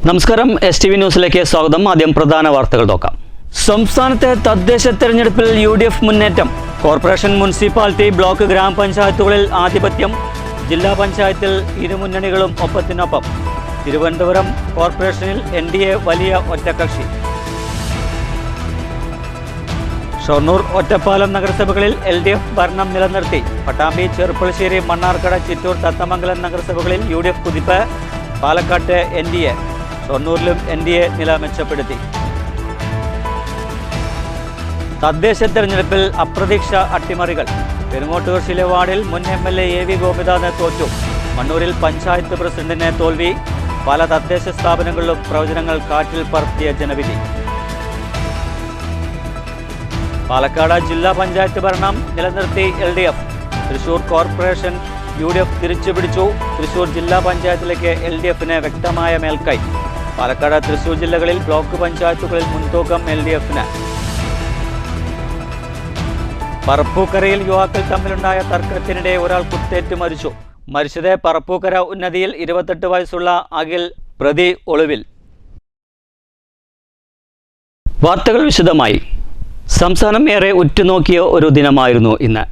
നമസ്കാരം, STV ന്യൂസിലേക്ക് സ്വാഗതം. ആദ്യം പ്രധാന വാർത്തകൾ നോക്കാം. സംസ്ഥാനത്തെ തദ്ദേശ തെരഞ്ഞെടുപ്പിൽ UDF മുന്നേറ്റം. കോർപ്പറേഷൻ, മുനിസിപ്പാലിറ്റി, ബ്ലോക്ക്, ഗ്രാമപഞ്ചായത്തുകളിൽ ആധിപത്യം. ജില്ലാ പഞ്ചായത്തിൽ ഇരുമുന്നണികളും ഒപ്പത്തിനൊപ്പം. തിരുവനന്തപുരം കോർപ്പറേഷനിൽ NDA വലിയ ഒറ്റക്കക്ഷി. ഷൊർണൂർ, ഒറ്റപ്പാലം നഗരസഭകളിൽ LDF ഭരണം നിലനിർത്തി. പട്ടാമ്പി, ചെറുപ്പുളശ്ശേരി, മണ്ണാർക്കാട്, ചിറ്റൂർ, തത്തമംഗലം നഗരസഭകളിൽ UDF കുതിപ്പ്. പാലക്കാട്ട് NDA, ഷൊർണൂരിലും NDA നില മെച്ചപ്പെടുത്തി. തദ്ദേശ തെരഞ്ഞെടുപ്പിൽ അപ്രതീക്ഷ അട്ടിമറികൾ. പെരുങ്ങോട്ടൂർ ശിലവാർഡിൽ മുൻ MLA AV ഗോപിനാഥ് തോറ്റു. മണ്ണൂരിൽ പഞ്ചായത്ത് പ്രസിഡന്റിനെ തോൽവി. പല തദ്ദേശ സ്ഥാപനങ്ങളിലും പ്രവചനങ്ങൾ കാറ്റിൽ പറത്തിയ ജനവിധി. പാലക്കാട് ജില്ലാ പഞ്ചായത്ത് ഭരണം നിലനിർത്തി LDF. തൃശൂർ കോർപ്പറേഷൻ UDF തിരിച്ചുപിടിച്ചു. തൃശൂർ ജില്ലാ പഞ്ചായത്തിലേക്ക് LDFന് വ്യക്തമായ മേൽക്കൈ. പാലക്കാട്, തൃശൂർ ജില്ലകളിൽ ബ്ലോക്ക് പഞ്ചായത്തുകളിൽ മുൻതൂക്കം LDFന്. പറപ്പൂക്കരയിൽ യുവാക്കൾ തമ്മിലുണ്ടായ തർക്കത്തിനിടെ ഒരാൾ കുത്തേറ്റ് മരിച്ചു. മരിച്ചത് പറപ്പൂക്കര ഉന്നതിയിൽ 28 വയസ്സുള്ള അഖിൽ, പ്രതി ഒളിവിൽ. വാർത്തകൾ വിശദമായി. സംസ്ഥാനം ഏറെ ഉറ്റുനോക്കിയ ഒരു ദിനമായിരുന്നു ഇന്ന്.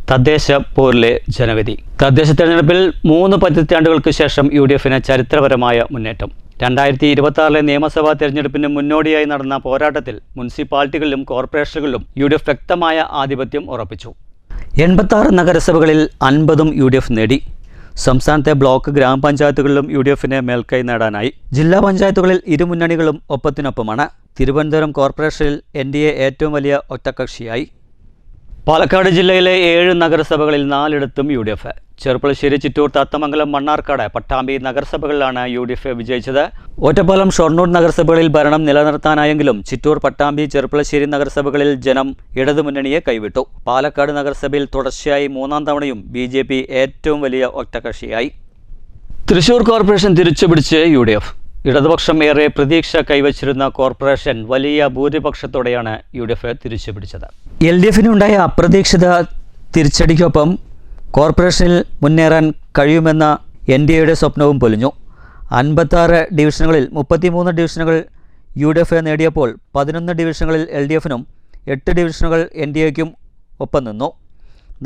തദ്ദേശ പോരിലെ ജനവിധി. തദ്ദേശ തെരഞ്ഞെടുപ്പിൽ 3 പതിറ്റാണ്ടുകൾക്ക് ശേഷം UDFന് ചരിത്രപരമായ മുന്നേറ്റം. 2026 നിയമസഭാ തെരഞ്ഞെടുപ്പിന് മുന്നോടിയായി നടന്ന പോരാട്ടത്തിൽ മുനിസിപ്പാലിറ്റികളിലും കോർപ്പറേഷനുകളിലും UDF വ്യക്തമായ ആധിപത്യം ഉറപ്പിച്ചു. 86 നഗരസഭകളിൽ 50ഉം UDF നേടി. സംസ്ഥാനത്തെ ബ്ലോക്ക്, ഗ്രാമപഞ്ചായത്തുകളിലും UDFന് മേൽക്കൈ നേടാനായി. ജില്ലാ പഞ്ചായത്തുകളിൽ ഇരുമുന്നണികളും ഒപ്പത്തിനൊപ്പമാണ്. തിരുവനന്തപുരം കോർപ്പറേഷനിൽ NDA ഏറ്റവും വലിയ ഒറ്റക്കക്ഷിയായി. പാലക്കാട് ജില്ലയിലെ 7 നഗരസഭകളിൽ 4ഇടത്തും UDF. ചെറുപ്പുളശ്ശേരി, ചിറ്റൂർ, തത്തമംഗലം, മണ്ണാർക്കാട്, പട്ടാമ്പി നഗരസഭകളിലാണ് UDF വിജയിച്ചത്. ഒറ്റപ്പാലം, ഷൊർണൂർ നഗരസഭകളിൽ ഭരണം നിലനിർത്താനായെങ്കിലും ചിറ്റൂർ, പട്ടാമ്പി, ചെറുപ്പുളശ്ശേരി നഗരസഭകളിൽ ജനം ഇടതുമുന്നണിയെ കൈവിട്ടു. പാലക്കാട് നഗരസഭയിൽ തുടർച്ചയായി 3ാം തവണയും BJP ഏറ്റവും വലിയ ഒറ്റക്കക്ഷിയായി. തൃശൂർ കോർപ്പറേഷൻ തിരിച്ചുപിടിച്ച് UDF. ഇടതുപക്ഷം ഏറെ പ്രതീക്ഷ കൈവച്ചിരുന്ന കോർപ്പറേഷൻ വലിയ ഭൂരിപക്ഷത്തോടെയാണ് UDF തിരിച്ചുപിടിച്ചത്. LDFനുണ്ടായ അപ്രതീക്ഷിത തിരിച്ചടിക്കൊപ്പം കോർപ്പറേഷനിൽ മുന്നേറാൻ കഴിയുമെന്ന NDAയുടെ സ്വപ്നവും പൊലിഞ്ഞു. 56 ഡിവിഷനുകളിൽ 33 ഡിവിഷനുകൾ UDF നേടിയപ്പോൾ 11 ഡിവിഷനുകളിൽ LDFനും 8 ഡിവിഷനുകൾ NDAയ്ക്കും ഒപ്പം നിന്നു.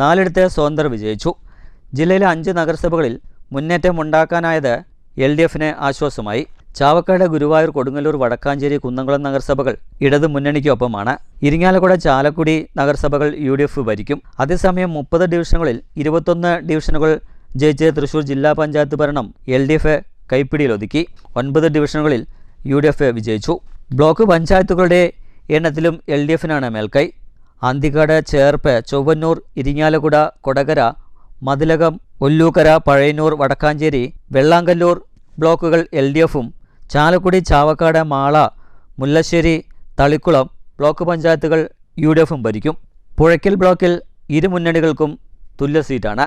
4ഇടത്ത് സ്വതന്ത്രർ വിജയിച്ചു. ജില്ലയിലെ 5 നഗരസഭകളിൽ മുന്നേറ്റമുണ്ടാക്കാനായത് LDFന് ആശ്വാസമായി. ചാവക്കാട്, ഗുരുവായൂർ, കൊടുങ്ങല്ലൂർ, വടക്കാഞ്ചേരി, കുന്നംകുളം നഗരസഭകൾ ഇടതു മുന്നണിക്കൊപ്പമാണ്. ഇരിങ്ങാലക്കുട, ചാലക്കുടി നഗരസഭകൾ UDF ഭരിക്കും. അതേസമയം 30 ഡിവിഷനുകളിൽ 21 ഡിവിഷനുകൾ ജയിച്ച് തൃശൂർ ജില്ലാ പഞ്ചായത്ത് ഭരണം LDF കൈപ്പിടിയിലൊതുക്കി. 9 ഡിവിഷനുകളിൽ UDF വിജയിച്ചു. ബ്ലോക്ക് പഞ്ചായത്തുകളുടെ എണ്ണത്തിലും LDFനാണ് മേൽക്കൈ. അന്തിക്കാട്, ചേർപ്പ്, ചൊവ്വന്നൂർ, ഇരിങ്ങാലക്കുട, കൊടകര, മതിലകം, ഒല്ലൂക്കര, പഴയന്നൂർ, വടക്കാഞ്ചേരി, വെള്ളാങ്കല്ലൂർ ബ്ലോക്കുകൾ LDFും, ചാലക്കുടി, ചാവക്കാട്, മാള, മുല്ലശ്ശേരി, തളിക്കുളം ബ്ലോക്ക് പഞ്ചായത്തുകൾ UDFും ഭരിക്കും. പുഴയ്ക്കൽ ബ്ലോക്കിൽ ഇരുമുന്നണികൾക്കും തുല്യ സീറ്റാണ്.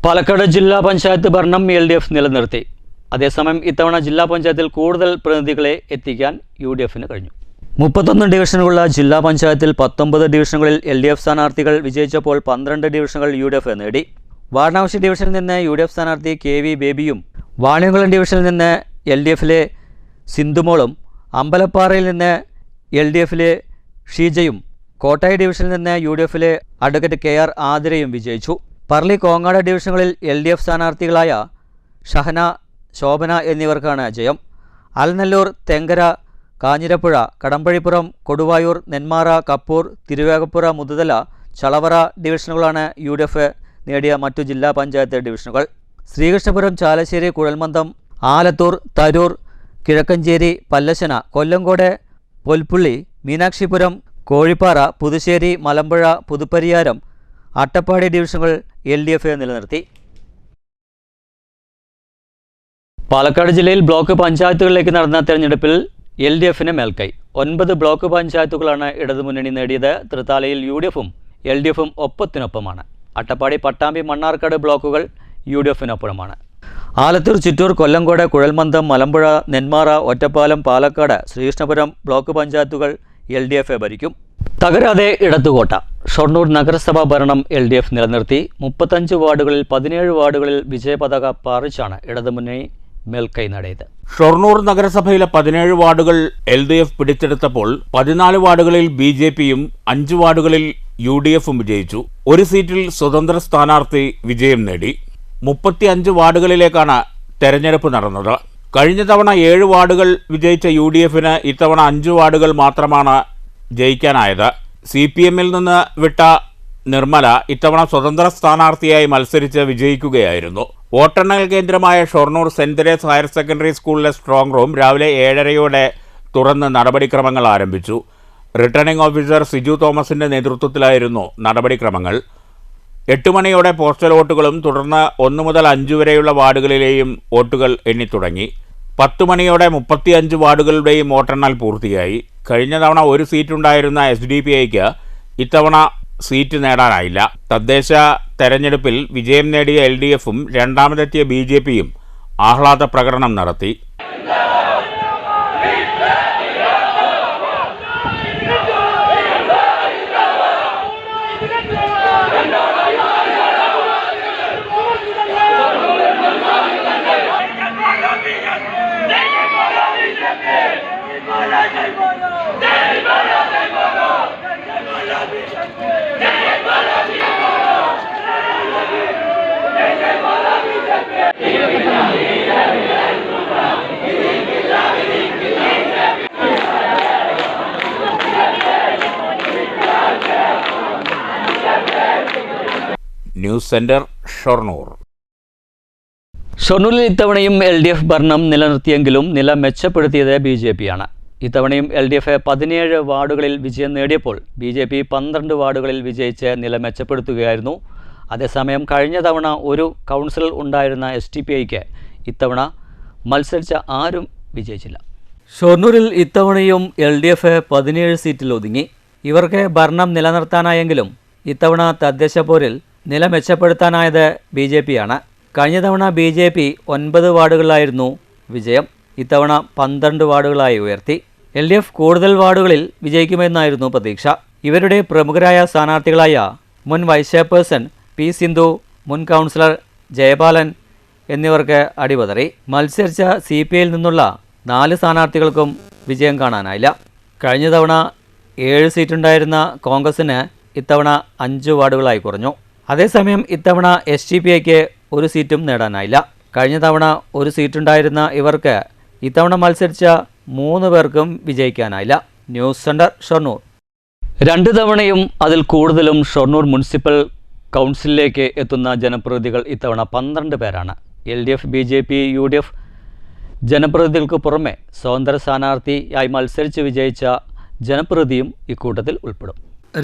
പാലക്കാട് ജില്ലാ പഞ്ചായത്ത് ഭരണം LDF നിലനിർത്തി. അതേസമയം ഇത്തവണ ജില്ലാ പഞ്ചായത്തിൽ കൂടുതൽ പ്രതിനിധികളെ എത്തിക്കാൻ UDFന് കഴിഞ്ഞു. 31 ഡിവിഷനുകളുള്ള ജില്ലാ പഞ്ചായത്തിൽ 19 ഡിവിഷനുകളിൽ LDF സ്ഥാനാർത്ഥികൾ വിജയിച്ചപ്പോൾ 12 ഡിവിഷനുകൾ UDF നേടി. വാരണാസി ഡിവിഷനിൽ നിന്ന് UDF സ്ഥാനാർത്ഥി KV ബേബിയും, വാണിയംകുളം ഡിവിഷനിൽ നിന്ന് LDFിലെ സിന്ധുമോളും, അമ്പലപ്പാറയിൽ നിന്ന് LDFിലെ ഷീജയും, കോട്ടായി ഡിവിഷനിൽ നിന്ന് UDFിലെ അഡ്വക്കേറ്റ് KR ആതിരയും വിജയിച്ചു. പറളി, കോങ്ങാട് ഡിവിഷനുകളിൽ LDF സ്ഥാനാർത്ഥികളായ ഷഹന, ശോഭന എന്നിവർക്കാണ് ജയം. അലനല്ലൂർ, തെങ്കര, കാഞ്ഞിരപ്പുഴ, കടമ്പഴിപ്പുറം, കൊടുവായൂർ, നെന്മാറ, കപ്പൂർ, തിരുവേഗപ്പുറ, മുതുതല, ചളവറ ഡിവിഷനുകളാണ് UDF നേടിയ മറ്റു ജില്ലാ പഞ്ചായത്ത് ഡിവിഷനുകൾ. ശ്രീകൃഷ്ണപുരം, ചാലശ്ശേരി, കുഴൽമന്ദം, ആലത്തൂർ, തരൂർ, കിഴക്കഞ്ചേരി, പല്ലശന, കൊല്ലങ്കോട്, പൊൽപ്പുള്ളി, മീനാക്ഷിപുരം, കോഴിപ്പാറ, പുതുശ്ശേരി, മലമ്പുഴ, പുതുപ്പരിയാരം, അട്ടപ്പാടി ഡിവിഷനുകൾ LDF നിലനിർത്തി. പാലക്കാട് ജില്ലയിൽ ബ്ലോക്ക് പഞ്ചായത്തുകളിലേക്ക് നടന്ന തെരഞ്ഞെടുപ്പിൽ LDFന് മേൽക്കൈ. 9 ബ്ലോക്ക് പഞ്ചായത്തുകളാണ് ഇടതുമുന്നണി നേടിയത്. തൃത്താലയിൽ UDFും LDFും ഒപ്പത്തിനൊപ്പമാണ്. അട്ടപ്പാടി, പട്ടാമ്പി, മണ്ണാർക്കാട് ബ്ലോക്കുകൾ UDFനൊപ്പമാണ്. ആലത്തൂർ, ചിറ്റൂർ, കൊല്ലങ്കോട്, കുഴൽമന്ദം, മലമ്പുഴ, നെന്മാറ, ഒറ്റപ്പാലം, പാലക്കാട്, ശ്രീകൃഷ്ണപുരം ബ്ലോക്ക് പഞ്ചായത്തുകൾ LDF ഭരിക്കും. തകരാതെ ഇടത്തുകോട്ട. ഷൊർണൂർ നഗരസഭാ ഭരണം LDF നിലനിർത്തി. 35 വാർഡുകളിൽ 17 വാർഡുകളിൽ വിജയപതാക പാറിച്ചാണ് ഇടതുമുന്നണി മേൽക്കൈ നേടിയത്. ഷൊർണൂർ നഗരസഭയിലെ 17 വാർഡുകൾ LDF പിടിച്ചെടുത്തപ്പോൾ 14 വാർഡുകളിൽ BJPയും 5 വാർഡുകളിൽ UDFും വിജയിച്ചു. ഒരു സീറ്റിൽ സ്വതന്ത്ര സ്ഥാനാർത്ഥി വിജയം നേടി. 35 വാർഡുകളിലേക്കാണ് തെരഞ്ഞെടുപ്പ് നടന്നത്. കഴിഞ്ഞ തവണ 7 വാർഡുകൾ വിജയിച്ച UDFന് ഇത്തവണ 5 വാർഡുകൾ മാത്രമാണ് ജയിക്കാനായത്. CPMൽ നിന്ന് വിട്ട നിർമ്മല ഇത്തവണ സ്വതന്ത്ര സ്ഥാനാർത്ഥിയായി മത്സരിച്ച് വിജയിക്കുകയായിരുന്നു. വോട്ടെണ്ണൽ കേന്ദ്രമായ Shoranur saint Therese higher secondary സ്കൂളിലെ സ്ട്രോങ് റൂം രാവിലെ 7:30 തുറന്ന് നടപടിക്രമങ്ങൾ ആരംഭിച്ചു. റിട്ടേണിംഗ് ഓഫീസർ സിജു തോമസിന്റെ നേതൃത്വത്തിലായിരുന്നു നടപടിക്രമങ്ങൾ. 8 മണിയോടെ പോസ്റ്റൽ വോട്ടുകളും തുടർന്ന് 1 മുതൽ 5 വരെയുള്ള വാർഡുകളിലെയും വോട്ടുകൾ എണ്ണിത്തുടങ്ങി. 10 മണിയോടെ 35 വാർഡുകളുടെയും വോട്ടെണ്ണൽ പൂർത്തിയായി. കഴിഞ്ഞ തവണ ഒരു സീറ്റുണ്ടായിരുന്ന SDPIക്ക് ഇത്തവണ സീറ്റ് നേടാനായില്ല. തദ്ദേശ തെരഞ്ഞെടുപ്പിൽ വിജയം നേടിയ LDFും രണ്ടാമതെത്തിയ BJPയും ആഹ്ലാദ പ്രകടനം നടത്തി. News centre Shoranur. ഷൊർണൂരിൽ ഇത്തവണയും LDF ഭരണം നിലനിർത്തിയെങ്കിലും നില മെച്ചപ്പെടുത്തിയത് BJPയാണ്. ഇത്തവണയും LDF 17 വാർഡുകളിൽ വിജയം നേടിയപ്പോൾ BJP 12 വാർഡുകളിൽ വിജയിച്ച് നില മെച്ചപ്പെടുത്തുകയായിരുന്നു. അതേസമയം കഴിഞ്ഞ തവണ ഒരു കൗൺസിലർ ഉണ്ടായിരുന്ന SDPIക്ക് ഇത്തവണ മത്സരിച്ച ആരും വിജയിച്ചില്ല. ഷൊർണൂരിൽ ഇത്തവണയും LDF 17 സീറ്റിൽ ഒതുങ്ങി. ഇവർക്ക് ഭരണം നിലനിർത്താനായെങ്കിലും ഇത്തവണ തദ്ദേശ പോരിൽ നില മെച്ചപ്പെടുത്താനായത് BJPയാണ്. കഴിഞ്ഞ തവണ BJP 9 വാർഡുകളിലായിരുന്നു വിജയം. ഇത്തവണ 12 വാർഡുകളായി ഉയർത്തി. LDF കൂടുതൽ വാർഡുകളിൽ വിജയിക്കുമെന്നായിരുന്നു പ്രതീക്ഷ. ഇവരുടെ പ്രമുഖരായ സ്ഥാനാർത്ഥികളായ മുൻ വൈസ് ചെയർപേഴ്സൺ P. സിന്ധു, മുൻ കൗൺസിലർ ജയപാലൻ എന്നിവർക്ക് അടിപതറി. മത്സരിച്ച CPIയിൽ നിന്നുള്ള 4 സ്ഥാനാർത്ഥികൾക്കും വിജയം കാണാനായില്ല. കഴിഞ്ഞ തവണ 7 സീറ്റുണ്ടായിരുന്ന കോൺഗ്രസിന് ഇത്തവണ 5 വാർഡുകളായി കുറഞ്ഞു. അതേസമയം ഇത്തവണ SDPIക്ക് ഒരു സീറ്റും നേടാനായില്ല. കഴിഞ്ഞ തവണ ഒരു സീറ്റുണ്ടായിരുന്ന ഇവർക്ക് ഇത്തവണ മത്സരിച്ച 3 പേർക്കും വിജയിക്കാനായില്ല. News centre Shoranur. 2 തവണയും അതിൽ കൂടുതലും ഷൊർണൂർ മുനിസിപ്പൽ കൗൺസിലിലേക്ക് എത്തുന്ന ജനപ്രതിനിധികൾ ഇത്തവണ 12 പേരാണ്. LDF, BJP, UDF ജനപ്രതിനിധികൾക്ക് പുറമെ സ്വതന്ത്ര സ്ഥാനാർത്ഥിയായി മത്സരിച്ച് വിജയിച്ച ജനപ്രതിനിധിയും ഇക്കൂട്ടത്തിൽ ഉൾപ്പെടും.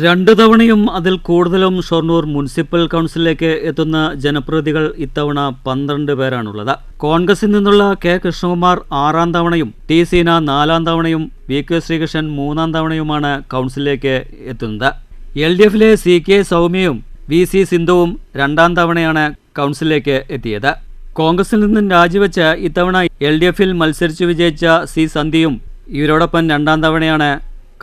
2 തവണയും അതിൽ കൂടുതലും ഷൊർണൂർ മുനിസിപ്പൽ കൗൺസിലിലേക്ക് എത്തുന്ന ജനപ്രതിനിധികൾ ഇത്തവണ 12 പേരാണുള്ളത്. കോൺഗ്രസിൽ നിന്നുള്ള K. കൃഷ്ണകുമാർ 6ാം തവണയും T. സീന 4ാം തവണയും VK ശ്രീകൃഷ്ണൻ 3ാം തവണയുമാണ് കൗൺസിലിലേക്ക് എത്തുന്നത്. LDFിലെ CK സൗമ്യയും VC സിന്ധുവും 2ാം തവണയാണ് കൗൺസിലിലേക്ക് എത്തിയത്. കോൺഗ്രസിൽ നിന്നും രാജിവെച്ച് ഇത്തവണ LDFിൽ മത്സരിച്ച് വിജയിച്ച C. സന്ധ്യയും ഇവരോടൊപ്പം 2ാം തവണയാണ്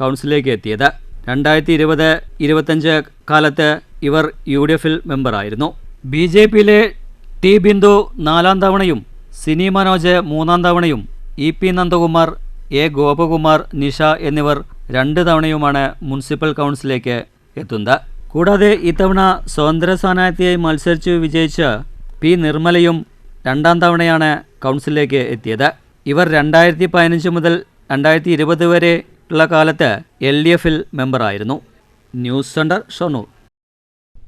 കൗൺസിലിലേക്ക് എത്തിയത്. 2020-25 കാലത്ത് ഇവർ UDFിൽ മെമ്പറായിരുന്നു. BJPയിലെ T. ബിന്ദു 4ാം തവണയും സിനി മനോജ് 3ാം തവണയും EP നന്ദകുമാർ, A. ഗോപകുമാർ, നിഷ എന്നിവർ 2 തവണയുമാണ് മുനിസിപ്പൽ കൗൺസിലിലേക്ക് എത്തുന്നത്. കൂടാതെ ഇത്തവണ സ്വതന്ത്ര സ്ഥാനാർത്ഥിയായി മത്സരിച്ച് വിജയിച്ച P. നിർമ്മലയും 2ാം തവണയാണ് കൗൺസിലിലേക്ക് എത്തിയത്. ഇവർ 2015 മുതൽ 2020 വരെ ഉള്ള കാലത്ത് LDFിൽ മെമ്പറായിരുന്നു. News centre Shoranur.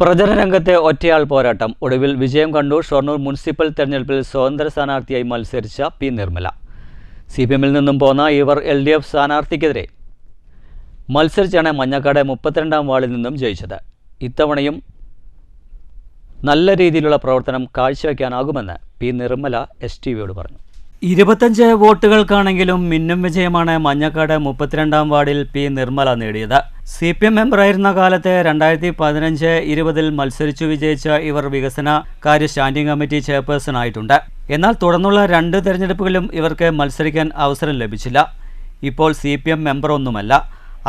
പ്രചരണ രംഗത്തെ ഒറ്റയാൾ പോരാട്ടം ഒടുവിൽ വിജയം കണ്ടു. ഷൊർണൂർ മുനിസിപ്പൽ തെരഞ്ഞെടുപ്പിൽ സ്വതന്ത്ര സ്ഥാനാർത്ഥിയായി മത്സരിച്ച P. നിർമ്മല. CPMൽ നിന്നും പോന്ന ഇവർ LDF സ്ഥാനാർത്ഥിക്കെതിരെ മത്സരിച്ചാണ് മഞ്ഞക്കാട് 32ാം വാർഡിൽ നിന്നും ജയിച്ചത്. ഇത്തവണയും നല്ല രീതിയിലുള്ള പ്രവർത്തനം കാഴ്ചവെക്കാനാകുമെന്ന് P. നിർമ്മല STVയോട് പറഞ്ഞു. 25 വോട്ടുകൾക്കാണെങ്കിലും മിന്നും വിജയമാണ് മഞ്ഞക്കാട് 32ാം വാർഡിൽ P. നിർമ്മല നേടിയത്. CPM മെമ്പറായിരുന്ന കാലത്ത് 2015-20 മത്സരിച്ചു വിജയിച്ച ഇവർ വികസന കാര്യ സ്റ്റാൻഡിംഗ് കമ്മിറ്റി ചെയർപേഴ്സൺ ആയിട്ടുണ്ട്. എന്നാൽ തുടർന്നുള്ള 2 തെരഞ്ഞെടുപ്പുകളിലും ഇവർക്ക് മത്സരിക്കാൻ അവസരം ലഭിച്ചില്ല. ഇപ്പോൾ CPM മെമ്പറൊന്നുമല്ല.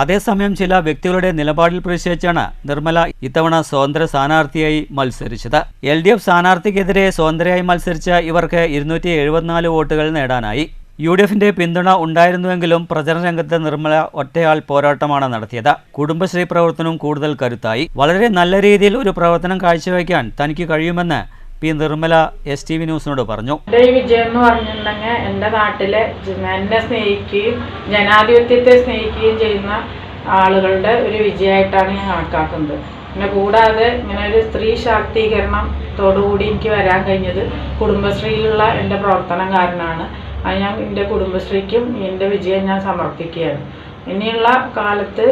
അതേസമയം ചില വ്യക്തികളുടെ നിലപാടിൽ പ്രതിഷേധിച്ചാണ് നിർമ്മല ഇത്തവണ സ്വതന്ത്ര സ്ഥാനാർത്ഥിയായി മത്സരിച്ചത്. LDF സ്ഥാനാർത്ഥിക്കെതിരെ സ്വതന്ത്രയായി മത്സരിച്ച ഇവർക്ക് 274 വോട്ടുകൾ നേടാനായി. UDFിന്റെ പിന്തുണ ഉണ്ടായിരുന്നുവെങ്കിലും പ്രചരണ രംഗത്ത് നിർമ്മല ഒറ്റയാൾ പോരാട്ടമാണ് നടത്തിയത്. കുടുംബശ്രീ പ്രവർത്തനവും കൂടുതൽ കരുത്തായി. വളരെ നല്ല രീതിയിൽ ഒരു പ്രവർത്തനം കാഴ്ചവെക്കാൻ തനിക്ക് കഴിയുമെന്ന് പി നിർമ്മല STV ന്യൂസിനോട് പറഞ്ഞു. ഈ വിജയം എന്ന് പറഞ്ഞിട്ടുണ്ടെങ്കിൽ എൻ്റെ നാട്ടിലെ എന്നെ സ്നേഹിക്കുകയും ജനാധിപത്യത്തെ സ്നേഹിക്കുകയും ചെയ്യുന്ന ആളുകളുടെ ഒരു വിജയമായിട്ടാണ് ഞാൻ കണക്കാക്കുന്നത്. പിന്നെ കൂടാതെ ഇങ്ങനെ ഒരു സ്ത്രീ ശാക്തീകരണത്തോടുകൂടി എനിക്ക് വരാൻ കഴിഞ്ഞത് കുടുംബശ്രീയിലുള്ള എൻ്റെ പ്രവർത്തനം കാരണമാണ്. അത് ഞാൻ എൻ്റെ കുടുംബശ്രീക്കും എൻ്റെ വിജയം ഞാൻ സമർപ്പിക്കുകയാണ്. ഇനിയുള്ള കാലത്ത്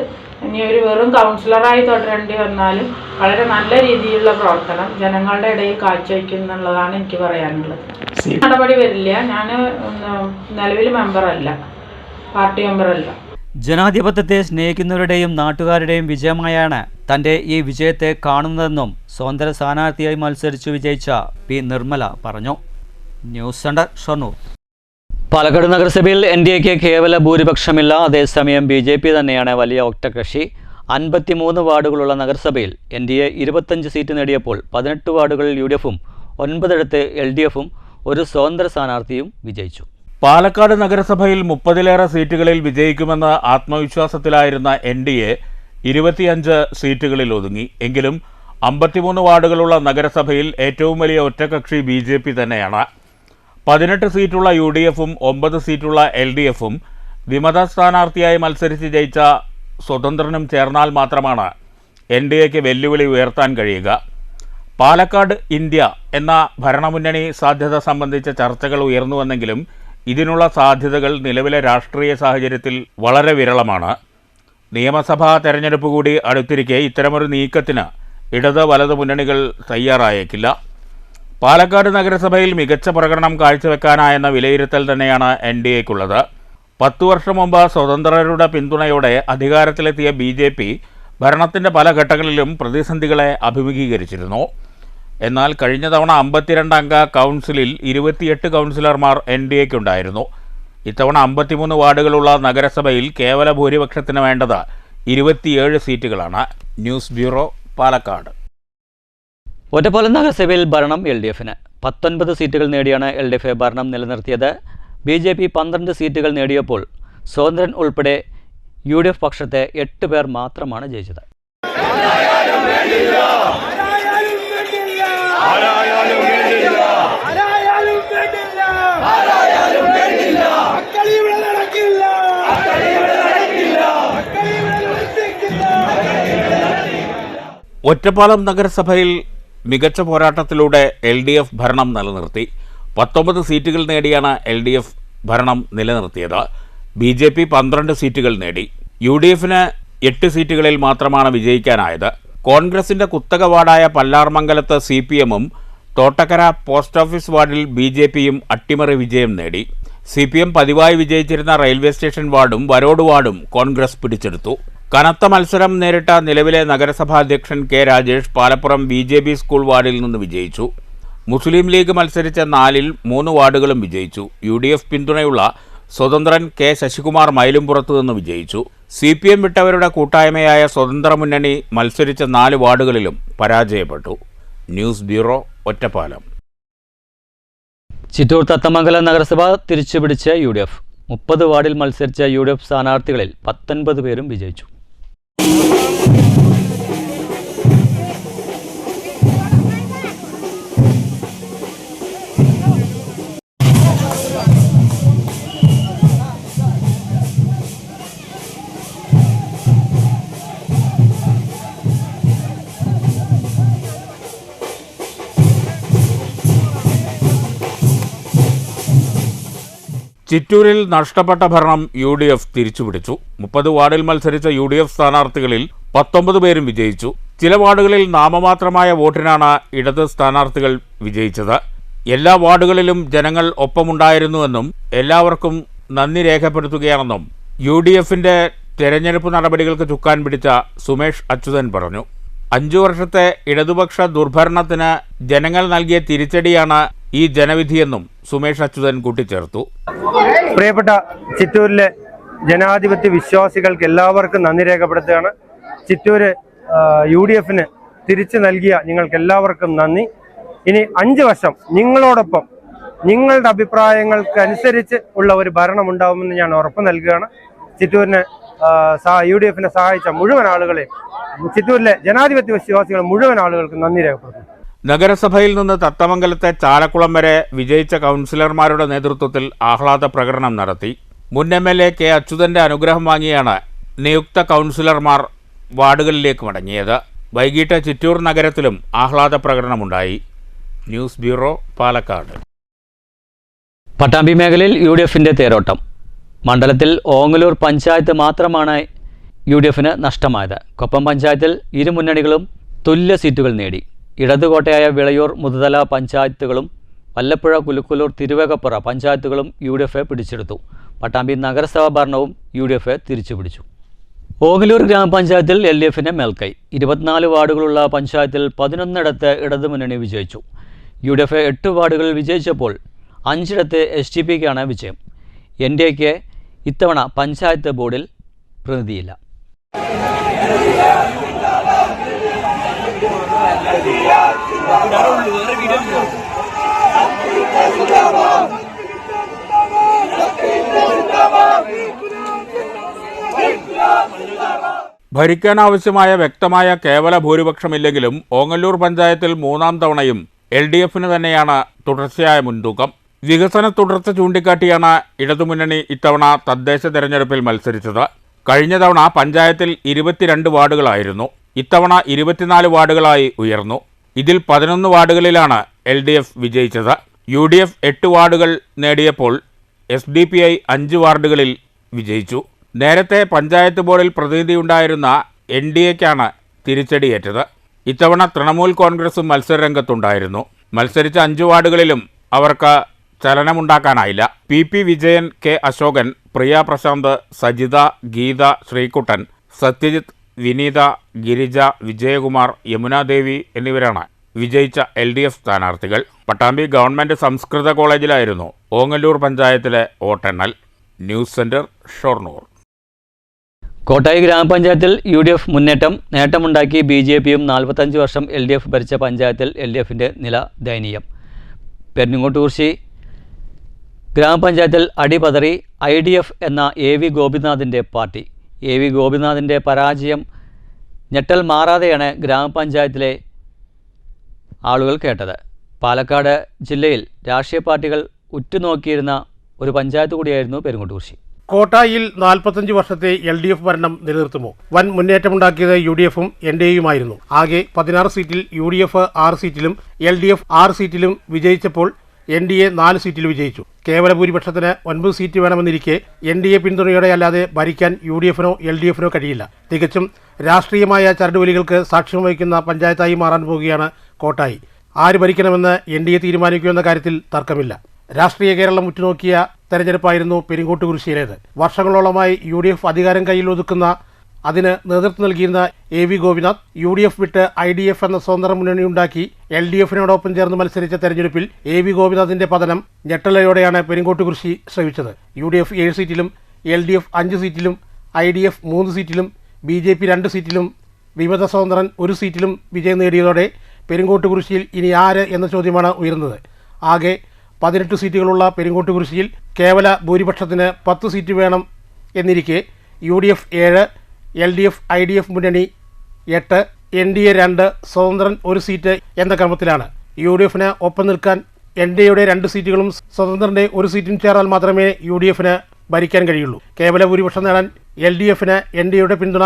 ഇനി ഒരു വെറും കൗൺസിലറായി തുടരേണ്ടി വന്നാലും വളരെ നല്ല രീതിയിലുള്ള പ്രവർത്തനം ജനങ്ങളുടെ ഇടയിൽ കാഴ്ചവെക്കുന്നുള്ളതാണ് എനിക്ക് പറയാനുള്ളത്. നടപടി വരില്ല. ഞാൻ നിലവിൽ മെമ്പറല്ല, പാർട്ടി മെമ്പറല്ല. ജനാധിപത്യത്തെ സ്നേഹിക്കുന്നവരുടെയും നാട്ടുകാരുടെയും വിജയമായാണ് തന്റെ ഈ വിജയത്തെ കാണുന്നതെന്നും സ്വതന്ത്ര സ്ഥാനാർത്ഥിയായി മത്സരിച്ചു വിജയിച്ച പി നിർമ്മല പറഞ്ഞു. News centre, Shoranur. പാലക്കാട് നഗരസഭയിൽ NDAക്ക് കേവല ഭൂരിപക്ഷമില്ല. അതേസമയം BJP തന്നെയാണ് വലിയ ഒറ്റകക്ഷി. 53 വാർഡുകളുള്ള നഗരസഭയിൽ NDA 25 സീറ്റ് നേടിയപ്പോൾ 18 വാർഡുകളിൽ UDFും 9 LDFും ഒരു സ്വതന്ത്ര സ്ഥാനാർത്ഥിയും വിജയിച്ചു. പാലക്കാട് നഗരസഭയിൽ 30ലേറെ സീറ്റുകളിൽ വിജയിക്കുമെന്ന ആത്മവിശ്വാസത്തിലായിരുന്ന NDA 25 സീറ്റുകളിൽ ഒതുങ്ങി. എങ്കിലും 53 വാർഡുകളുള്ള നഗരസഭയിൽ ഏറ്റവും വലിയ ഒറ്റകക്ഷി BJP തന്നെയാണ്. 18 സീറ്റുള്ള UDFും 9 സീറ്റുള്ള LDFും വിമത സ്ഥാനാർത്ഥിയായി മത്സരിച്ച് ജയിച്ച സ്വതന്ത്രനും ചേർന്നാൽ മാത്രമാണ് NDAക്ക് വെല്ലുവിളി ഉയർത്താൻ കഴിയുക. പാലക്കാട് ഇന്ത്യ എന്ന ഭരണമുന്നണി സാധ്യത സംബന്ധിച്ച ചർച്ചകൾ ഉയർന്നുവെന്നെങ്കിലും ഇതിനുള്ള സാധ്യതകൾ നിലവിലെ രാഷ്ട്രീയ സാഹചര്യത്തിൽ വളരെ വിരളമാണ്. നിയമസഭാ തെരഞ്ഞെടുപ്പ് കൂടി അടുത്തിരിക്കെ ഇത്തരമൊരു നീക്കത്തിന് ഇടത് വലത് മുന്നണികൾ തയ്യാറായേക്കില്ല. പാലക്കാട് നഗരസഭയിൽ മികച്ച പ്രകടനം കാഴ്ചവെക്കാനായെന്ന വിലയിരുത്തൽ തന്നെയാണ് NDAക്കുള്ളത്. 10 വർഷം മുമ്പ് സ്വതന്ത്രരുടെ പിന്തുണയോടെ അധികാരത്തിലെത്തിയ BJP ഭരണത്തിൻ്റെ പല ഘട്ടങ്ങളിലും പ്രതിസന്ധികളെ അഭിമുഖീകരിച്ചിരുന്നു. എന്നാൽ കഴിഞ്ഞ തവണ 52 അംഗ കൗൺസിലിൽ 28 കൗൺസിലർമാർ NDAക്കുണ്ടായിരുന്നു. ഇത്തവണ 53 വാർഡുകളുള്ള നഗരസഭയിൽ കേവല ഭൂരിപക്ഷത്തിന് വേണ്ടത് 27 സീറ്റുകളാണ്. News bureau, Palakkad. ഒറ്റപ്പാലം നഗരസഭയിൽ ഭരണം LDFന്. 19 സീറ്റുകൾ നേടിയാണ് LDF ഭരണം നിലനിർത്തിയത്. BJP 12 സീറ്റുകൾ നേടിയപ്പോൾ സ്വതന്ത്രൻ ഉൾപ്പെടെ UDF പക്ഷത്തെ 8 പേർ മാത്രമാണ് ജയിച്ചത്. ഒറ്റപ്പാലം നഗരസഭയിൽ മികച്ച പോരാട്ടത്തിലൂടെ LDF ഭരണം നിലനിർത്തി. 19 സീറ്റുകൾ നേടിയാണ് LDF ഭരണം നിലനിർത്തിയത്. BJP 12 സീറ്റുകൾ നേടി. UDFന് 8 സീറ്റുകളിൽ മാത്രമാണ് വിജയിക്കാനായത്. കോൺഗ്രസിന്റെ കുത്തക വാർഡായ പല്ലാർമംഗലത്ത് CPMും തോട്ടക്കര പോസ്റ്റ് ഓഫീസ് വാർഡിൽ BJPയും അട്ടിമറി വിജയം നേടി. CPM പതിവായി വിജയിച്ചിരുന്ന റെയിൽവേ സ്റ്റേഷൻ വാർഡും വരോഡ് വാർഡും കോൺഗ്രസ് പിടിച്ചെടുത്തു. കനത്ത മത്സരം നേരിട്ട നിലവിലെ നഗരസഭാ അധ്യക്ഷൻ K Rajesh Palappuram BJP school വാർഡിൽ നിന്ന് വിജയിച്ചു. മുസ്ലിം ലീഗ് മത്സരിച്ച 4ൽ 3 വാർഡുകളും വിജയിച്ചു. UDF പിന്തുണയുള്ള സ്വതന്ത്രൻ K ശശികുമാർ മയിലുംപുറത്തു നിന്ന് വിജയിച്ചു. CPM വിട്ടവരുടെ കൂട്ടായ്മയായ സ്വതന്ത്ര മുന്നണി മത്സരിച്ച 4 വാർഡുകളിലും പരാജയപ്പെട്ടു. News bureau, Ottapalam. ചിറ്റൂർ തത്തമംഗലം നഗരസഭ തിരിച്ചുപിടിച്ച UDF. 30 വാർഡിൽ മത്സരിച്ച UDF സ്ഥാനാർത്ഥികളിൽ 19 പേരും വിജയിച്ചു. ചിറ്റൂരിൽ നഷ്ടപ്പെട്ട ഭരണം UDF തിരിച്ചുപിടിച്ചു. 30 വാർഡിൽ മത്സരിച്ച UDF സ്ഥാനാർത്ഥികളിൽ 19 പേരും വിജയിച്ചു. ചില വാർഡുകളിൽ നാമമാത്രമായ വോട്ടിനാണ് ഇടത് സ്ഥാനാർത്ഥികൾ വിജയിച്ചത്. എല്ലാ വാർഡുകളിലും ജനങ്ങൾ ഒപ്പമുണ്ടായിരുന്നുവെന്നും എല്ലാവർക്കും നന്ദി രേഖപ്പെടുത്തുകയാണെന്നും UDFന്റെ തെരഞ്ഞെടുപ്പ് നടപടികൾക്ക് ചുക്കാൻ പിടിച്ച സുമേഷ് അച്യുതൻ പറഞ്ഞു. 5 വർഷത്തെ ഇടതുപക്ഷ ദുർഭരണത്തിന് ജനങ്ങൾ നൽകിയ തിരിച്ചടിയാണ് ഈ ജനവിധിയെന്നും സുമേഷ് അച്യുതൻ കൂട്ടിച്ചേർത്തു. പ്രിയപ്പെട്ട ചിറ്റൂരിലെ ജനാധിപത്യ വിശ്വാസികൾക്ക് എല്ലാവർക്കും നന്ദി രേഖപ്പെടുത്തുകയാണ്. ചിറ്റൂര് UDFന് തിരിച്ചു നൽകിയ നിങ്ങൾക്ക് എല്ലാവർക്കും നന്ദി. ഇനി 5 വർഷം നിങ്ങളോടൊപ്പം നിങ്ങളുടെ അഭിപ്രായങ്ങൾക്ക് അനുസരിച്ച് ഉള്ള ഒരു ഭരണം ഉണ്ടാവുമെന്ന് ഞാൻ ഉറപ്പ് നൽകുകയാണ്. ചിറ്റൂരിനെ UDFനെ സഹായിച്ച മുഴുവൻ ആളുകളെയും, ചിറ്റൂരിലെ ജനാധിപത്യ വിശ്വാസികൾ മുഴുവൻ ആളുകൾക്കും നന്ദി രേഖപ്പെടുത്തുന്നു. നഗരസഭയിൽ നിന്ന് തത്തമംഗലത്തെ ചാലക്കുളം വരെ വിജയിച്ച കൗൺസിലർമാരുടെ നേതൃത്വത്തിൽ ആഹ്ലാദ പ്രകടനം നടത്തി. മുൻ MLA K. അച്യുതന്റെ അനുഗ്രഹം വാങ്ങിയാണ് നിയുക്ത കൗൺസിലർമാർ വാർഡുകളിലേക്ക് മടങ്ങിയത്. വൈകിട്ട് ചിറ്റൂർ നഗരത്തിലും ആഹ്ലാദ പ്രകടനമുണ്ടായി. News bureau, Palakkad. പട്ടാമ്പി മേഖലയിൽ UDFന്റെ തേരോട്ടം. മണ്ഡലത്തിൽ ഓങ്ങല്ലൂർ പഞ്ചായത്ത് മാത്രമാണ് UDFന് നഷ്ടമായത്. കൊപ്പം പഞ്ചായത്തിൽ ഇരു മുന്നണികളും തുല്യ സീറ്റുകൾ നേടി. ഇടതുകോട്ടയായ വിളയൂർ മുതുതല പഞ്ചായത്തുകളും വല്ലപ്പുഴ കുലുക്കുലൂർ തിരുവേഗപ്പുറ പഞ്ചായത്തുകളും UDF പിടിച്ചെടുത്തു. പട്ടാമ്പി നഗരസഭാ ഭരണവും UDF തിരിച്ചുപിടിച്ചു. ഓങ്ങല്ലൂർ ഗ്രാമപഞ്ചായത്തിൽ LDFന് മേൽക്കൈ. 24 വാർഡുകളുള്ള പഞ്ചായത്തിൽ 11ഇടത്ത് ഇടതുമുന്നണി വിജയിച്ചു. UDF 8 വാർഡുകളിൽ വിജയിച്ചപ്പോൾ 5ഇടത്ത് SDPക്കാണ് വിജയം. NDAക്ക് ഇത്തവണ പഞ്ചായത്ത് ബോർഡിൽ പ്രതിനിധിയില്ല. ഭരിക്കാനാവശ്യമായ വ്യക്തമായ കേവല ഭൂരിപക്ഷമില്ലെങ്കിലും ഓങ്ങല്ലൂർ പഞ്ചായത്തിൽ 3ാം തവണയും LDFന് തന്നെയാണ് തുടർച്ചയായ മുൻതൂക്കം. വികസന തുടർച്ച ചൂണ്ടിക്കാട്ടിയാണ് ഇടതുമുന്നണി ഇത്തവണ തദ്ദേശ തെരഞ്ഞെടുപ്പിൽ മത്സരിച്ചത്. കഴിഞ്ഞ തവണ പഞ്ചായത്തിൽ 22 വാർഡുകളായിരുന്നു. ഇത്തവണ 24 വാർഡുകളായി ഉയർന്നു. ഇതിൽ 11 വാർഡുകളിലാണ് LDF വിജയിച്ചത്. UDF 8 വാർഡുകൾ നേടിയപ്പോൾ SDPI 5 വാർഡുകളിൽ വിജയിച്ചു. നേരത്തെ പഞ്ചായത്ത് ബോർഡിൽ പ്രതിനിധിയുണ്ടായിരുന്ന NDAക്കാണ് തിരിച്ചടിയേറ്റത്. ഇത്തവണ തൃണമൂൽ കോൺഗ്രസും മത്സരരംഗത്തുണ്ടായിരുന്നു. മത്സരിച്ച 5 വാർഡുകളിലും അവർക്ക് ചലനമുണ്ടാക്കാനായില്ല. PP Vijayan, K. അശോകൻ, പ്രിയ പ്രശാന്ത്, സജിത, ഗീത, ശ്രീകുട്ടൻ, സത്യജിത്ത്, വിനീത, ഗിരിജ, വിജയകുമാർ, യമുനാദേവി എന്നിവരാണ് വിജയിച്ച LDF സ്ഥാനാർത്ഥികൾ. പട്ടാമ്പി ഗവൺമെൻറ് സംസ്കൃത കോളേജിലായിരുന്നു ഓങ്ങല്ലൂർ പഞ്ചായത്തിലെ വോട്ടെണ്ണൽ. News centre, Shoranur. കോട്ടായി ഗ്രാമപഞ്ചായത്തിൽ UDF നേട്ടമുണ്ടാക്കി. BJPയും 45 വർഷം LDF ഭരിച്ച പഞ്ചായത്തിൽ LDFന്റെ നില ദയനീയം. പെരിങ്ങോട്ടുകുറിശി ഗ്രാമപഞ്ചായത്തിൽ അടിപതറി IDF എന്ന AV ഗോപിനാഥിൻ്റെ പാർട്ടി. AV ഗോപിനാഥിൻ്റെ പരാജയം ഞെട്ടൽ മാറാതെയാണ് ഗ്രാമപഞ്ചായത്തിലെ ആളുകൾ കേട്ടത്. പാലക്കാട് ജില്ലയിൽ രാഷ്ട്രീയ പാർട്ടികൾ ഉറ്റുനോക്കിയിരുന്ന ഒരു പഞ്ചായത്ത് കൂടിയായിരുന്നു പെരിങ്ങോട്ടുകുറിശി. കോട്ടായിൽ 45 വർഷത്തെ LDF ഭരണം നിലനിർത്തുമോ? വൻ മുന്നേറ്റമുണ്ടാക്കിയത് UDFും NDAയുമായിരുന്നു. ആകെ 16 സീറ്റിൽ UDF 6 സീറ്റിലും LDF 6 സീറ്റിലും വിജയിച്ചപ്പോൾ NDA 4 സീറ്റിൽ വിജയിച്ചു. കേവല ഭൂരിപക്ഷത്തിന് 9 സീറ്റ് വേണമെന്നിരിക്കെ NDA പിന്തുണയോടെ അല്ലാതെ ഭരിക്കാൻ UDFനോ LDFനോ കഴിയില്ല. തികച്ചും രാഷ്ട്രീയമായ ചരടുവലികൾക്ക് സാക്ഷ്യം വഹിക്കുന്ന പഞ്ചായത്തായി മാറാൻ പോവുകയാണ് കോട്ടായി. ആര് ഭരിക്കണമെന്ന് NDA തീരുമാനിക്കുമെന്ന കാര്യത്തിൽ തർക്കമില്ല. രാഷ്ട്രീയ കേരളം ഉറ്റുനോക്കിയ തെരഞ്ഞെടുപ്പായിരുന്നു പെരിങ്ങോട്ടുകുറിശിയിലേത്. വർഷങ്ങളോളമായി UDF അധികാരം കയ്യിൽ ഒതുക്കുന്ന അതിന് നേതൃത്വം നൽകിയിരുന്ന AV ഗോപിനാഥ് UDF വിട്ട് IDF എന്ന സ്വതന്ത്ര മുന്നണിയുണ്ടാക്കി LDFനോടൊപ്പം ചേർന്ന് മത്സരിച്ച തെരഞ്ഞെടുപ്പിൽ AV ഗോപിനാഥിന്റെ പതനം ഞെട്ടലയോടെയാണ് പെരിങ്ങോട്ടുകുറിശി ശ്രമിച്ചത്. UDF 7 സീറ്റിലും LDF 5 സീറ്റിലും IDF 3 സീറ്റിലും BJP 2 സീറ്റിലും വിമത സ്വതന്ത്രൻ 1 സീറ്റിലും വിജയം നേടിയതോടെ പെരിങ്ങോട്ടുകുറിശിയിൽ ഇനി ആര് എന്ന ചോദ്യമാണ് ഉയർന്നത്. ആകെ 18 സീറ്റുകളുള്ള പെരിങ്ങോട്ടുകുറിശിയിൽ കേവല ഭൂരിപക്ഷത്തിന് 10 സീറ്റ് വേണം എന്നിരിക്കെ UDF 7, LDF IDF മുന്നണി 8, NDA 2, സ്വതന്ത്രൻ 1 സീറ്റ് എന്ന ക്രമത്തിലാണ്. UDFന് ഒപ്പം നിൽക്കാൻ NDAയുടെ 2 സീറ്റുകളും സ്വതന്ത്രന്റെ 1 സീറ്റും ചേർന്നാൽ മാത്രമേ UDFന് ഭരിക്കാൻ കഴിയുള്ളൂ. കേവല ഭൂരിപക്ഷം നേടാൻ LDFന് NDAയുടെ പിന്തുണ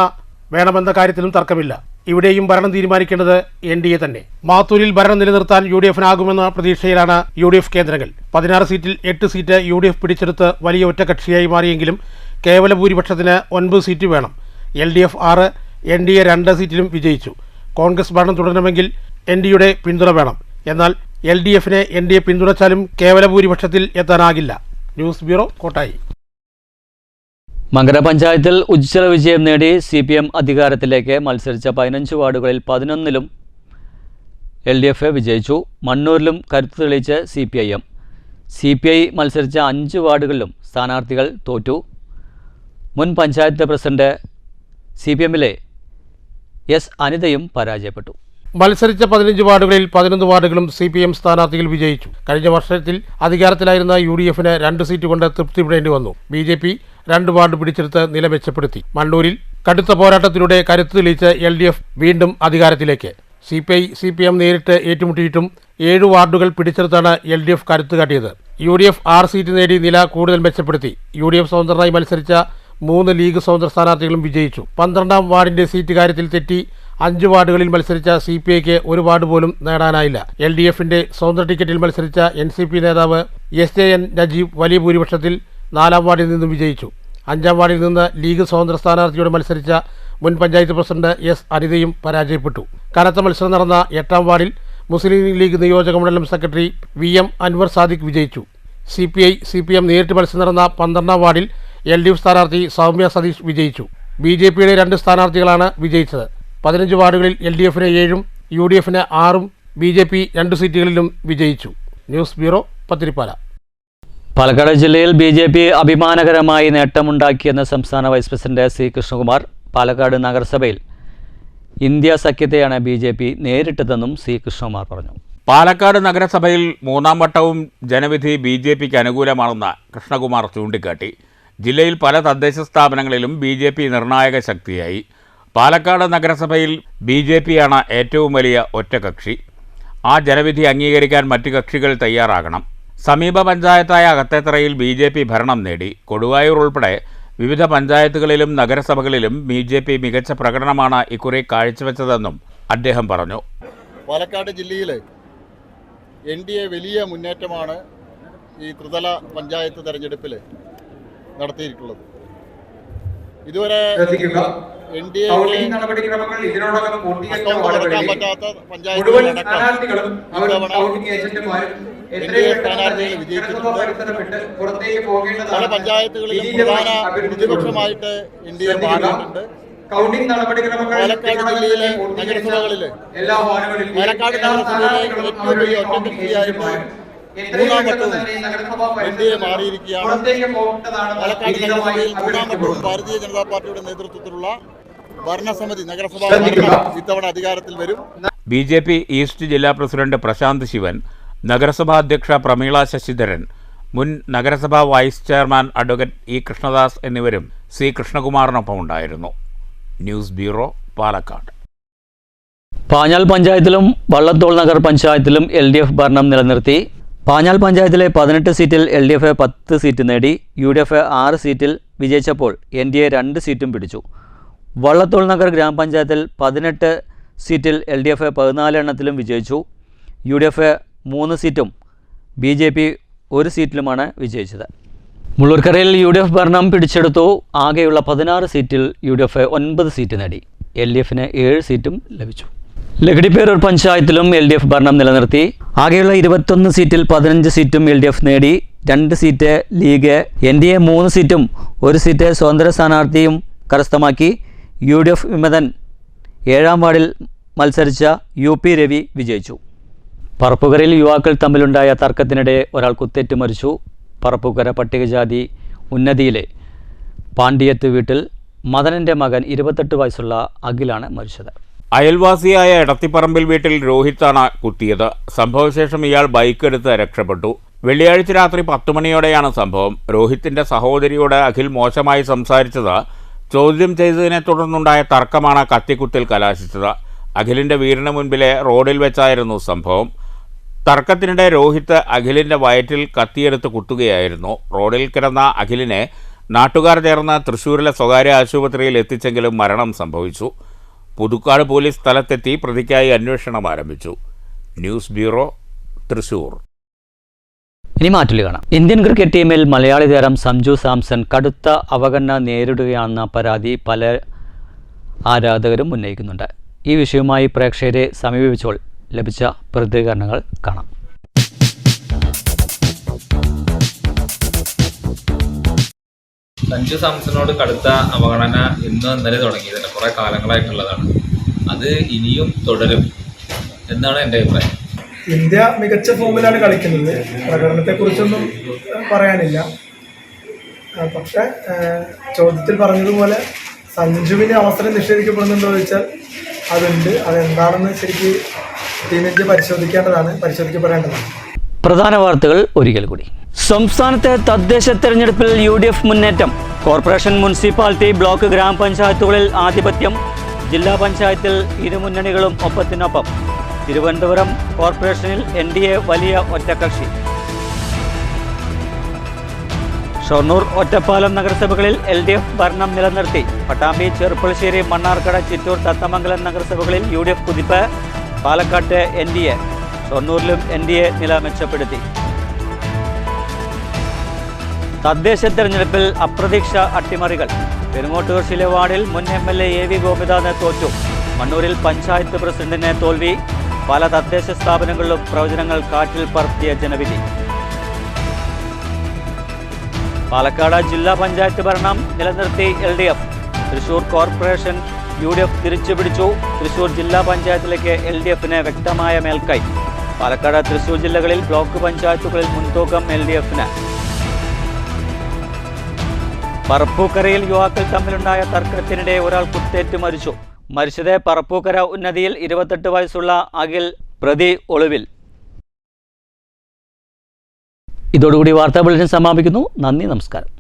വേണമെന്ന കാര്യത്തിലും തർക്കമില്ല. ഇവിടെയും ഭരണം തീരുമാനിക്കേണ്ടത് NDA തന്നെ. മാത്തൂരിൽ ഭരണം നിലനിർത്താൻ UDFനാകുമെന്ന പ്രതീക്ഷയിലാണ് UDF കേന്ദ്രങ്ങൾ. 16 സീറ്റിൽ 8 സീറ്റ് UDF പിടിച്ചെടുത്ത് വലിയ ഒറ്റക്കക്ഷിയായി മാറിയെങ്കിലും കേവല ഭൂരിപക്ഷത്തിന് 9 സീറ്റ് വേണം. LDF 6, NDA 2 സീറ്റിലും വിജയിച്ചു. കോൺഗ്രസ് ഭരണം തുടരണമെങ്കിൽ NDAയുടെ പിന്തുണ വേണം. എന്നാൽ LDFനെ NDA പിന്തുണച്ചാലും കേവല ഭൂരിപക്ഷത്തിൽ എത്താനാകില്ല. News bureau, Kottayi. മങ്കര പഞ്ചായത്തിൽ ഉജ്ജ്വല വിജയം നേടി CPM അധികാരത്തിലേക്ക് മത്സരിച്ച 15 വാർഡുകളിൽ 11ലും LDF വിജയിച്ചു. മണ്ണൂരിലും കരുത്ത് തെളിയിച്ച് CPI മത്സരിച്ച 5 വാർഡുകളിലും സ്ഥാനാർത്ഥികൾ തോറ്റു. മുൻ പഞ്ചായത്ത് പ്രസിഡന്റ് CPMലെ എസ് അനിതയും പരാജയപ്പെട്ടു. മത്സരിച്ച 15 വാർഡുകളിൽ 11 വാർഡുകളും CPM സ്ഥാനാർത്ഥികൾ വിജയിച്ചു. കഴിഞ്ഞ വർഷത്തിൽ അധികാരത്തിലായിരുന്ന UDFന് 2 സീറ്റ് കൊണ്ട് തൃപ്തിപ്പെടേണ്ടി വന്നു. BJP 2 വാർഡ് പിടിച്ചെടുത്ത് നില മെച്ചപ്പെടുത്തി. മണ്ണൂരിൽ കടുത്ത പോരാട്ടത്തിലൂടെ കരുത്ത് തെളിയിച്ച LDF വീണ്ടും അധികാരത്തിലേക്ക്. CPM നേരിട്ട് ഏറ്റുമുട്ടിയിട്ടും 7 വാർഡുകൾ പിടിച്ചെടുത്താണ് LDF കരുത്ത് കാട്ടിയത്. UDF 6 സീറ്റ് നേടി നില കൂടുതൽ മെച്ചപ്പെടുത്തി. UDF സ്വതന്ത്രനായി മത്സരിച്ച 3 ലീഗ് സ്വതന്ത്ര സ്ഥാനാർത്ഥികളും വിജയിച്ചു. 12ാം വാർഡിന്റെ സീറ്റ് കാര്യത്തിൽ തെറ്റി 5 വാർഡുകളിൽ മത്സരിച്ച CPIക്ക് 1 വാർഡ് പോലും നേടാനായില്ല. LDFന്റെ സ്വതന്ത്ര ടിക്കറ്റിൽ മത്സരിച്ച NCP നേതാവ് SJN നജീബ് വലിയ ഭൂരിപക്ഷത്തിൽ 4ാം വാർഡിൽ നിന്നും വിജയിച്ചു. 5ാം വാർഡിൽ നിന്ന് ലീഗ് സ്വതന്ത്ര സ്ഥാനാർത്ഥിയോട് മത്സരിച്ച മുൻ പഞ്ചായത്ത് പ്രസിഡന്റ് S അനിതയും പരാജയപ്പെട്ടു. കനത്ത മത്സരം നടന്ന 8ാം വാർഡിൽ മുസ്ലിം ലീഗ് നിയോജക മണ്ഡലം സെക്രട്ടറി VM അൻവർ സാദിഖ് വിജയിച്ചു. CPM നേരിട്ട് മത്സരം നടന്ന 12ാം വാർഡിൽ LDF സ്ഥാനാർത്ഥി സൗമ്യ സതീഷ് വിജയിച്ചു. BJPയുടെ 2 സ്ഥാനാർത്ഥികളാണ് വിജയിച്ചത്. 15 വാർഡുകളിൽ LDFന് 7ഉം UDFന് 6ഉം BJP 2 സീറ്റുകളിലും വിജയിച്ചു. News bureau, Pathiripala. പാലക്കാട് ജില്ലയിൽ BJP അഭിമാനകരമായി നേട്ടമുണ്ടാക്കിയെന്ന് സംസ്ഥാന vice president C Krishnakumar. Palakkad നഗരസഭയിൽ ഇന്ത്യ സഖ്യത്തെയാണ് BJP നേരിട്ടതെന്നും C കൃഷ്ണകുമാർ പറഞ്ഞു. പാലക്കാട് നഗരസഭയിൽ 3ാം വട്ടവും ജനവിധി BJPക്ക് അനുകൂലമാണെന്ന് കൃഷ്ണകുമാർ ചൂണ്ടിക്കാട്ടി. ജില്ലയിൽ പല തദ്ദേശ സ്ഥാപനങ്ങളിലും BJP നിർണായക ശക്തിയായി. പാലക്കാട് നഗരസഭയിൽ BJPയാണ് ഏറ്റവും വലിയ ഒറ്റകക്ഷി. ആ ജനവിധി അംഗീകരിക്കാൻ മറ്റ് കക്ഷികൾ തയ്യാറാകണം. സമീപ പഞ്ചായത്തായ അകത്തേത്തറയിൽ BJP ഭരണം നേടി. കൊടുവായൂർ ഉൾപ്പെടെ വിവിധ പഞ്ചായത്തുകളിലും നഗരസഭകളിലും BJP മികച്ച പ്രകടനമാണ് ഇക്കുറി കാഴ്ചവെച്ചതെന്നും അദ്ദേഹം പറഞ്ഞു. പാലക്കാട് ജില്ലയിൽ NDA വലിയ മുന്നേറ്റമാണ് ഈ ത്രിതല പഞ്ചായത്ത് തെരഞ്ഞെടുപ്പിൽ നടത്തിയിട്ടുള്ളത്. ഇതുവരെ NDA നടക്കാൻ പറ്റാത്ത പഞ്ചായത്തുകളടക്കം NDA സ്ഥാനാർത്ഥികൾ വിജയിച്ചിട്ടുണ്ട്. പല പഞ്ചായത്തുകളിലും പ്രധാന പ്രതിപക്ഷമായിട്ട് NDA മാറിയിട്ടുണ്ട്. പാലക്കാട് ജില്ലയിലെ നഗരസഭകളിൽ പാലക്കാട് നഗരസഭയിലെ ഏറ്റവും വലിയ ഒറ്റകക്ഷിയായിട്ട് 3ാം വട്ടവും NDA മാറിയിരിക്കുകയാണ്. പാലക്കാട് നഗരസഭയിൽ 3ാം വട്ടവും ഭാരതീയ ജനതാ പാർട്ടിയുടെ നേതൃത്വത്തിലുള്ള ഭരണസമിതി നഗരസഭാ ഭരണം ഇത്തവണ അധികാരത്തിൽ വരും. BJP ഈസ്റ്റ് ജില്ലാ പ്രസിഡന്റ് പ്രശാന്ത് ശിവൻ, നഗരസഭാ അധ്യക്ഷ പ്രമീള ശശിധരൻ, മുൻ നഗരസഭാ vice chairman advocate E Krishnadas എന്നിവരും C കൃഷ്ണകുമാറിനൊപ്പം ഉണ്ടായിരുന്നു. News bureau, Palakkad. പാഞ്ഞാൽ പഞ്ചായത്തിലും വള്ളത്തോൾ നഗർ പഞ്ചായത്തിലും LDF ഭരണം നിലനിർത്തി. പാഞ്ഞാൽ പഞ്ചായത്തിലെ 18 സീറ്റിൽ LDF 10 സീറ്റ് നേടി. UDF 6 സീറ്റിൽ വിജയിച്ചപ്പോൾ NDA 2 സീറ്റും പിടിച്ചു. വള്ളത്തോൾ നഗർ ഗ്രാമപഞ്ചായത്തിൽ 18 സീറ്റിൽ LDF 14 എണ്ണത്തിലും വിജയിച്ചു. UDF 3 സീറ്റും BJP 1 സീറ്റിലുമാണ് വിജയിച്ചത്. മുള്ളൂർക്കരയിൽ UDF ഭരണം പിടിച്ചെടുത്തു. ആകെയുള്ള 16 സീറ്റിൽ UDF 9 സീറ്റ് നേടി. LDFന് 7 സീറ്റും ലഭിച്ചു. ലക്കിടിപ്പേരൂർ പഞ്ചായത്തിലും LDF ഭരണം നിലനിർത്തി. ആകെയുള്ള 21 സീറ്റിൽ 15 സീറ്റും LDF നേടി. 2 സീറ്റ് ലീഗ്, NDA 3 സീറ്റും 1 സീറ്റ് സ്വതന്ത്ര സ്ഥാനാർത്ഥിയും കരസ്ഥമാക്കി. UDF വിമതൻ 7ാം വാർഡിൽ മത്സരിച്ച UP രവി വിജയിച്ചു. പറപ്പുകരയിൽ യുവാക്കൾ തമ്മിലുണ്ടായ തർക്കത്തിനിടെ ഒരാൾ കുത്തേറ്റ് മരിച്ചു. പറപ്പുകര പട്ടികജാതി ഉന്നതിയിലെ പാണ്ഡിയത്ത് വീട്ടിൽ മദനൻ്റെ മകൻ 28 വയസ്സുള്ള അഖിലാണ് മരിച്ചത്. അയൽവാസിയായ എടത്തിപ്പറമ്പിൽ വീട്ടിൽ രോഹിത്താണ് കുത്തിയത്. സംഭവശേഷം ഇയാൾ ബൈക്ക് എടുത്ത് രക്ഷപ്പെട്ടു. വെള്ളിയാഴ്ച രാത്രി 10 മണിയോടെയാണ് സംഭവം. രോഹിത്തിന്റെ സഹോദരിയോട് അഖിൽ മോശമായി സംസാരിച്ചത് ചോദ്യം ചെയ്തതിനെ തുടർന്നുണ്ടായ തർക്കമാണ് കത്തിക്കുത്തിൽ കലാശിച്ചത്. അഖിലിന്റെ വീടിന് മുൻപിലെ റോഡിൽ വെച്ചായിരുന്നു സംഭവം. തർക്കത്തിനിടെ രോഹിത്ത് അഖിലിന്റെ വയറ്റിൽ കത്തിയെടുത്ത് കുത്തുകയായിരുന്നു. റോഡിൽ കിടന്ന അഖിലിനെ നാട്ടുകാർ ചേർന്ന് തൃശ്ശൂരിലെ സ്വകാര്യ ആശുപത്രിയിൽ എത്തിച്ചെങ്കിലും മരണം സംഭവിച്ചു. പുതുക്കാട് പോലീസ് സ്ഥലത്തെത്തി പ്രതിക്കായി അന്വേഷണം ആരംഭിച്ചു. News bureau, Thrissur. ഇനി മാറ്റിൽ കാണാം. ഇന്ത്യൻ ക്രിക്കറ്റ് ടീമിൽ മലയാളി താരം സഞ്ജു സാംസൺ കടുത്ത അവഗണന നേരിടുകയാണെന്ന പരാതി പല ആരാധകരും ഉന്നയിക്കുന്നുണ്ട്. ഈ വിഷയവുമായി പ്രേക്ഷകരെ സമീപിച്ചപ്പോൾ ലഭിച്ച പ്രതികരണങ്ങൾ കാണാം. സഞ്ജു സാംസണോട് കടുത്ത അവഗണന ഇന്ന് ഇന്നലെ തുടങ്ങിയതിന് കുറേ കാലങ്ങളായിട്ടുള്ളതാണ്. അത് ഇനിയും തുടരും എന്നാണ് എൻ്റെ അഭിപ്രായം. ഇന്ത്യ മികച്ച ഫോമിലാണ് കളിക്കുന്നത്. പ്രകടനത്തെക്കുറിച്ചൊന്നും പറയാനില്ല. പക്ഷെ ചോദ്യത്തിൽ പറഞ്ഞതുപോലെ സഞ്ജുവിന് അവസരം നിഷേധിക്കപ്പെടുന്നുണ്ടോ എന്ന് ചോദിച്ചാൽ അതുണ്ട്. അതെന്താണെന്ന് ശരിക്കും ടീം ഇന്ത്യ പരിശോധിക്കപ്പെടേണ്ടതാണ്. പ്രധാന വാർത്തകൾ ഒരിക്കൽ കൂടി. സംസ്ഥാനത്തെ തദ്ദേശ തെരഞ്ഞെടുപ്പിൽ UDF മുന്നേറ്റം. കോർപ്പറേഷൻ, മുനിസിപ്പാലിറ്റി, ബ്ലോക്ക്, ഗ്രാമപഞ്ചായത്തുകളിൽ ആധിപത്യം. ജില്ലാ പഞ്ചായത്തിൽ ഇരു മുന്നണികളും ഒപ്പത്തിനൊപ്പം. തിരുവനന്തപുരം കോർപ്പറേഷനിൽ NDA വലിയ ഒറ്റക്കക്ഷി. ഷൊർണൂർ, ഒറ്റപ്പാലം നഗരസഭകളിൽ LDF ഭരണം നിലനിർത്തി. പട്ടാമ്പി, ചെറുപ്പളശ്ശേരി, മണ്ണാർക്കട, ചിറ്റൂർ, തത്തമംഗലം നഗരസഭകളിൽ UDF കുതിപ്പ്. പാലക്കാട്ട് NDA, ഷൊർണൂരിലും NDA നില മെച്ചപ്പെടുത്തി. തദ്ദേശ തെരഞ്ഞെടുപ്പിൽ അപ്രതീക്ഷ അട്ടിമറികൾ. പെരുങ്ങോട്ടൂർ ശിലവാർഡിൽ മുൻ MLA AV ഗോപിനാഥ് തോറ്റു. മണ്ണൂരിൽ പഞ്ചായത്ത് പ്രസിഡന്റിന് തോൽവി. പല തദ്ദേശ സ്ഥാപനങ്ങളിലും പ്രവചനങ്ങൾ കാറ്റിൽ പറത്തിയ ജനവിധി. പാലക്കാട് ജില്ലാ പഞ്ചായത്ത് ഭരണം നിലനിർത്തി LDF. തൃശൂർ കോർപ്പറേഷൻ UDF തിരിച്ചുപിടിച്ചു. തൃശൂർ ജില്ലാ പഞ്ചായത്തിലേക്ക് LDFന് വ്യക്തമായ മേൽക്കൈ. പാലക്കാട്, തൃശൂർ ജില്ലകളിൽ ബ്ലോക്ക് പഞ്ചായത്തുകളിൽ മുൻതൂക്കം LDFന്. പറപ്പൂക്കരയിൽ യുവാക്കൾ തമ്മിലുണ്ടായ തർക്കത്തിനിടെ ഒരാൾ കുത്തേറ്റ് മരിച്ചു. മരിച്ചത് പറപ്പൂക്കര ഉന്നതിയിൽ 28 വയസ്സുള്ള അഖിൽ, പ്രതി ഒളിവിൽ. ഇതോടുകൂടി വാർത്താ ബുള്ളറ്റിൻ സമാപിക്കുന്നു. നന്ദി, നമസ്കാരം.